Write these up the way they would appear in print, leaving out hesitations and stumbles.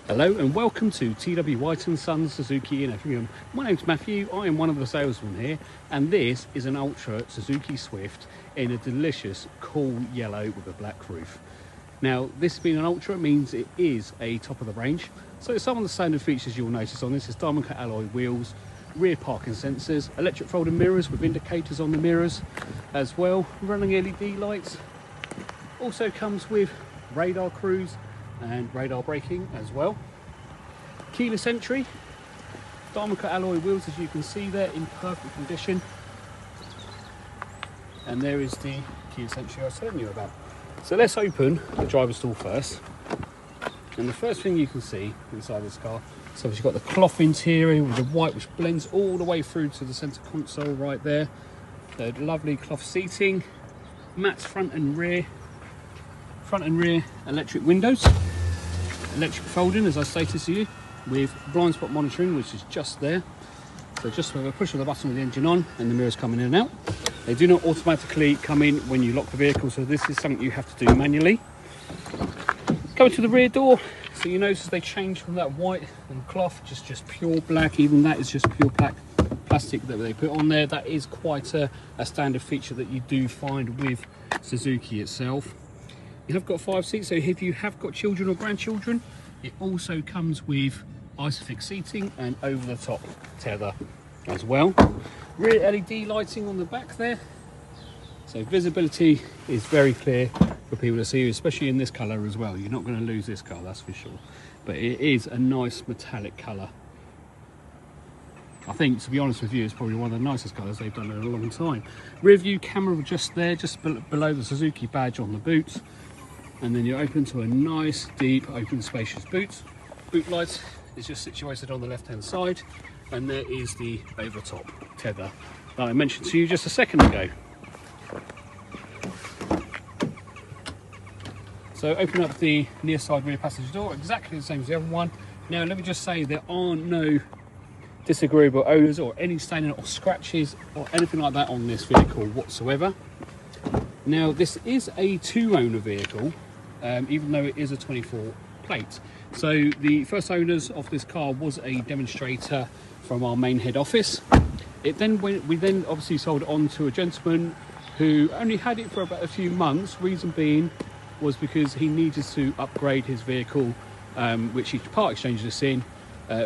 Hello and welcome to TW White & Sons Suzuki in Experian. My name's Matthew, I am one of the salesmen here, and this is an Ultra Suzuki Swift in a delicious cool yellow with a black roof. Now, this being an Ultra means it is a top of the range, so some of the standard features you'll notice on this is diamond cut alloy wheels, rear parking sensors, electric folding mirrors with indicators on the mirrors as well, running LED lights. Also comes with radar cruise and radar braking as well. Keyless entry, diamond cut alloy wheels as you can see there in perfect condition. And there is the keyless entry I was telling you about. So let's open the driver's door first. And the first thing you can see inside this car, so you've got the cloth interior with the white which blends all the way through to the centre console right there. The lovely cloth seating, mats front and rear electric windows, electric folding as I stated to you, with blind spot monitoring which is just there. So just with a push of the button with the engine on and the mirrors coming in and out. They do not automatically come in when you lock the vehicle, so this is something you have to do manually. Going to the rear door, so you notice they change from that white and cloth, just pure black. Even that is just pure black plastic that they put on there. That is quite a standard feature that you do find with Suzuki itself. You have got 5 seats, so if you have got children or grandchildren, it also comes with Isofix seating and over the top tether as well. Rear LED lighting on the back there, so visibility is very clear for people to see, especially in this colour as well. You're not going to lose this car, that's for sure, but it is a nice metallic colour. I think, to be honest with you, it's probably one of the nicest colours they've done in a long time. Rear view camera just there, just below the Suzuki badge on the boot. And then you're open to a nice, deep, open, spacious boot. Boot light is just situated on the left-hand side. And there is the over-top tether that I mentioned to you just a second ago. So open up the near side rear passenger door, exactly the same as the other one. Now let me just say there are no disagreeable odours or any staining or scratches or anything like that on this vehicle whatsoever. Now this is a 2-owner vehicle, even though it is a 24 plate. So the first owners of this car was a demonstrator from our main head office. We then obviously sold it on to a gentleman who only had it for about a few months. Reason being was because he needed to upgrade his vehicle, which he part exchanged us in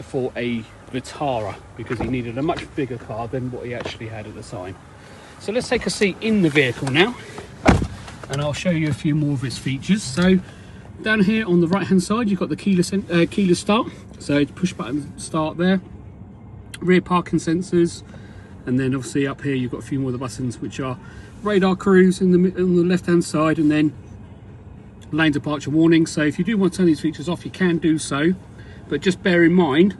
for a Vitara, because he needed a much bigger car than what he actually had at the time. So let's take a seat in the vehicle now, and I'll show you a few more of its features. So down here on the right hand side you've got the keyless start, so push button start there, rear parking sensors, and then obviously up here you've got a few more of the buttons which are radar cruise on the left hand side, and then lane departure warning. So if you do want to turn these features off, you can do so, but just bear in mind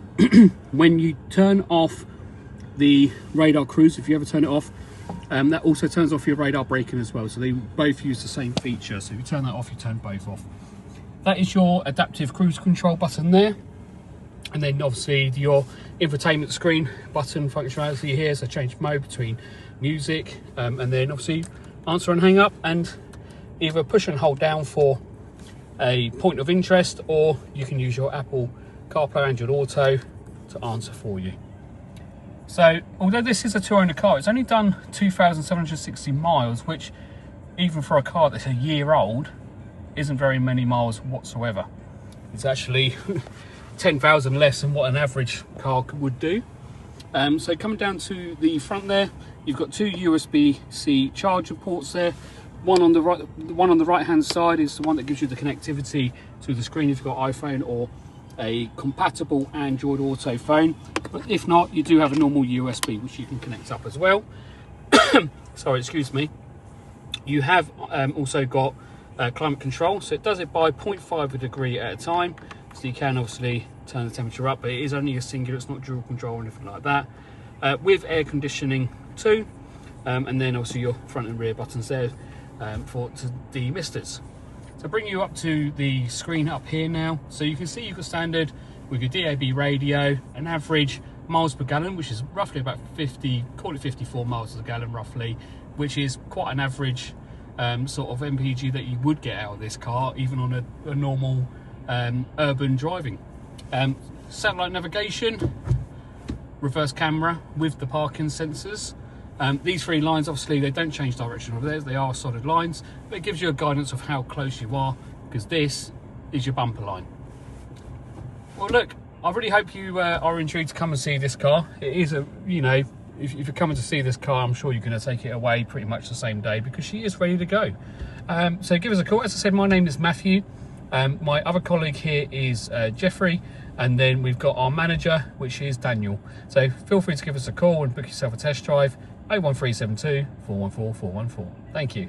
when you turn off the radar cruise, if you ever turn it off, that also turns off your radar braking as well, so they both use the same feature. So if you turn that off, you turn both off. That is your adaptive cruise control button there, and then obviously your infotainment screen button functionality here, so change mode between music, and then obviously answer and hang up, and either push and hold down for a point of interest, or you can use your Apple CarPlay Android Auto to answer for you. So although this is a 2-owner car, it's only done 2,760 miles, which even for a car that's a year old isn't very many miles whatsoever. It's actually 10,000 less than what an average car would do. So coming down to the front there, you've got 2 USB-C charger ports there. One on the right hand side is the one that gives you the connectivity to the screen if you've got iPhone or a compatible Android Auto phone, but if not, you do have a normal USB which you can connect up as well. Sorry, excuse me. You have also got climate control, so it does it by 0.5 degree at a time, so you can obviously turn the temperature up, but it is only a singular, it's not dual control or anything like that. With air conditioning too, and then also your front and rear buttons there for demisters. So bring you up to the screen up here now, so you can see you've got standard with your DAB radio, an average miles per gallon, which is roughly about 50, call it 54 miles per gallon roughly, which is quite an average sort of MPG that you would get out of this car, even on a normal urban driving. Satellite navigation, reverse camera with the parking sensors. These three lines, obviously, they don't change direction of theirs. They are solid lines, but it gives you a guidance of how close you are, because this is your bumper line. Well, look, I really hope you are intrigued to come and see this car. It is a, you know, if you're coming to see this car, I'm sure you're going to take it away pretty much the same day, because she is ready to go. So give us a call. As I said, my name is Matthew. My other colleague here is Jeffrey, and then we've got our manager, which is Daniel. So feel free to give us a call and book yourself a test drive. 01372 414 414. Thank you.